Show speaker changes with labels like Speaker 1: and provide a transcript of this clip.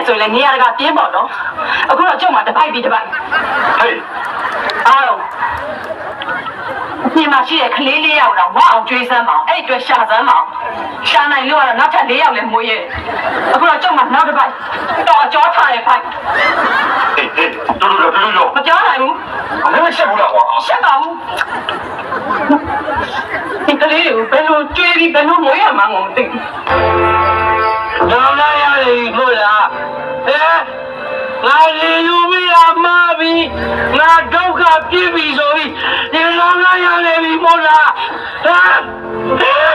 Speaker 1: ဆိုရင်နေရာကပြင်းပေါ့နော်အခုတော့ကျုံမှာတစ်ပိုက်ပြီးတစ်ပိုက်ဟေးအားလုံးဒီမှာရှိတဲ့ကလေး၄ယောက်တော့ဝအောင်ကျွေးစမ်းပါအဲ့အတွက်ရှာစမ်းပါရှာနိုင်လို့ကတော့နောက်ထပ်၄ယောက်လည်းမွေးရဲ့အခုတော့ကျုံမှာနောက်တစ်ပိုက်တော့အကျော်ထားတဲ့ပိုက်
Speaker 2: ဟေးတို့
Speaker 1: မကြောနိုင်ဘူး
Speaker 2: အလည်းရှက်ဘူးလားကွာ
Speaker 1: ရှက်ပါဘူးဒီကလေးကိုဘယ်လိုကျွေးပြီးဘယ်လိုမွေးရမှာကိုမသိဘူး
Speaker 2: လောလာရတယ်လို့လားဟဲ့ငါလေယူပြီးအမပြီးငါဒုက္ခပြည့်ပြီဆိုပြီးဒီလောလာရတယ်ပြီမို့လားဟဲ့